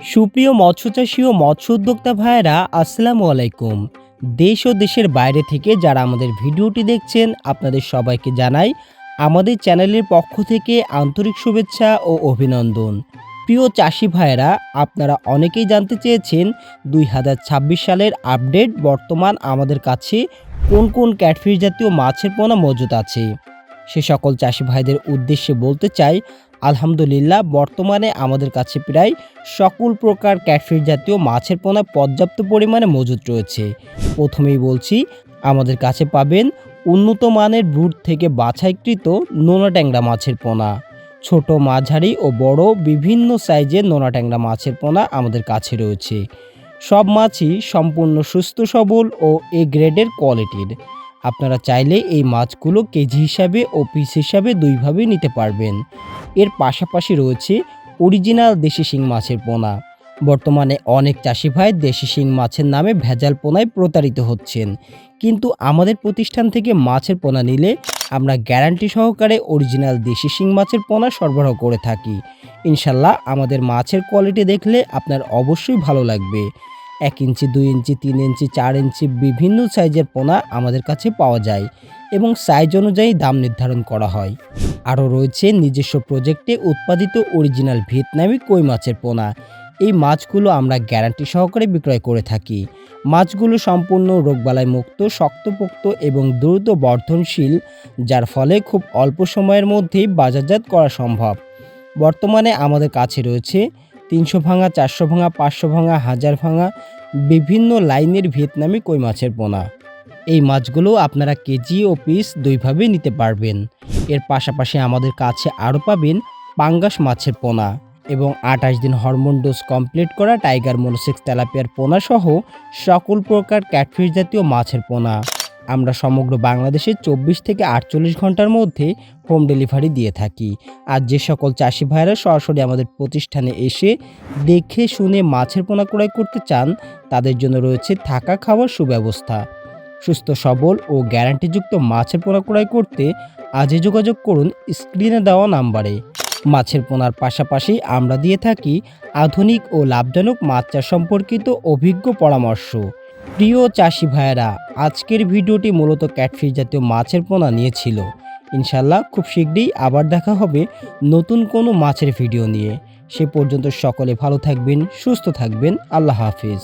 সুপ্রিয় মৎস্যচাষী ও মৎস্য উদ্যোক্তা ভাইয়েরা আসসালামু আলাইকুম। দেশ ও দেশের বাইরে থেকে যারা আমাদের ভিডিওটি দেখছেন আপনাদের সবাইকে জানাই আমাদের চ্যানেলের পক্ষ থেকে আন্তরিক শুভেচ্ছা ও অভিনন্দন। প্রিয় চাষি ভাইয়েরা, আপনারা অনেকেই জানতে চেয়েছেন 2026 সালের আপডেট বর্তমান আমাদের কাছে কোন কোন ক্যাটফিশ জাতীয় মাছের পোনা মজুদ আছে। সে সকল চাষি ভাইদের উদ্দেশ্যে বলতে চাই, আলহামদুলিল্লাহ বর্তমানে আমাদের কাছে প্রায় সকল প্রকার ক্যাটফিশ জাতীয় মাছের পোনা পর্যাপ্ত পরিমাণে মজুদ রয়েছে। প্রথমেই বলছি, আমাদের কাছে পাবেন উন্নত মানের ব্রুড থেকে বাছাইকৃত নোনা ট্যাংরা মাছের পোনা। ছোট, মাঝারি ও বড় বিভিন্ন সাইজের নোনা ট্যাংরা মাছের পোনা আমাদের কাছে রয়েছে। সব মাছই সম্পূর্ণ সুস্থ সবল ও এ গ্রেডের কোয়ালিটির। আপনারা চাইলে এই মাছগুলো কেজি হিসাবে ও পিস হিসাবে দুইভাবেই নিতে পারবেন। এর পাশাপাশি রয়েছে অরিজিনাল দেশি শিং মাছের পোনা। বর্তমানে অনেক চাষি ভাই দেশি শিং মাছের নামে ভেজাল পোনায় প্রতারিত হচ্ছেন, কিন্তু আমাদের প্রতিষ্ঠান থেকে মাছের পোনা নিলে আমরা গ্যারান্টি সহকারে অরিজিনাল দেশি শিং মাছের পোনা সরবরাহ করে থাকি। ইনশাল্লাহ আমাদের মাছের কোয়ালিটি দেখলে আপনার অবশ্যই ভালো লাগবে। 1 ইঞ্চি, 2 ইঞ্চি, 3 ইঞ্চি, 4 ইঞ্চি বিভিন্ন সাইজের পোনা আমাদের কাছে পাওয়া যায় এবং সাইজ অনুযায়ী দাম নির্ধারণ করা হয়। আরও রয়েছে নিজস্ব প্রজেক্টে উৎপাদিত অরিজিনাল ভিয়েতনামি কই মাছের পোনা। এই মাছগুলো আমরা গ্যারান্টি সহকারে বিক্রয় করে থাকি। মাছগুলো সম্পূর্ণ রোগবালাই মুক্ত, শক্তপোক্ত এবং দ্রুত বর্ধনশীল, যার ফলে খুব অল্প সময়ের মধ্যেই বাজারজাত করা সম্ভব। বর্তমানে আমাদের কাছে রয়েছে 300 ভাঙা, 400 ভাঙা, 500 ভাঙা, 1000 ভাঙা বিভিন্ন লাইনের ভিয়েতনামি কই মাছের পোনা। এই মাছগুলো আপনারা কেজি ও পিস দুইভাবে নিতে পারবেন। এর পাশাপাশি আমাদের কাছে আরও পাবেন পাঙ্গাস মাছের পোনা এবং 28 দিন হরমোন ডোজ কমপ্লিট করা টাইগার মনোসেক্স তেলাপিয়ার পোনা সহ সকল প্রকার ক্যাটফিশ জাতীয় মাছের পোনা। আমরা সমগ্র বাংলাদেশে 24 থেকে 48 ঘন্টার মধ্যে হোম ডেলিভারি দিয়ে থাকি। আর যে সকল চাষি ভাইরা সরাসরি আমাদের প্রতিষ্ঠানে এসে দেখে শুনে মাছের পোনা ক্রয় করতে চান, তাদের জন্য রয়েছে থাকা খাওয়ার সুব্যবস্থা। সুস্থ সবল ও গ্যারান্টিযুক্ত মাছের পোনা ক্রয় করতে আজই যোগাযোগ করুন স্ক্রিনে দেওয়া নাম্বারে। মাছের পোনার পাশাপাশি আমরা দিয়ে থাকি আধুনিক ও লাভজনক মাছ চাষ সম্পর্কিত অভিজ্ঞ পরামর্শ। প্রিয় চাষি ভাইয়েরা, আজকের ভিডিওটি মূলত ক্যাটফিশ জাতীয় মাছের পোনা নিয়েছিল। ইনশাল্লাহ খুব শীঘ্রই আবার দেখা হবে নতুন কোনো মাছের ভিডিও নিয়ে। সে পর্যন্ত সকলে ভালো থাকবেন, সুস্থ থাকবেন। আল্লাহ হাফিজ।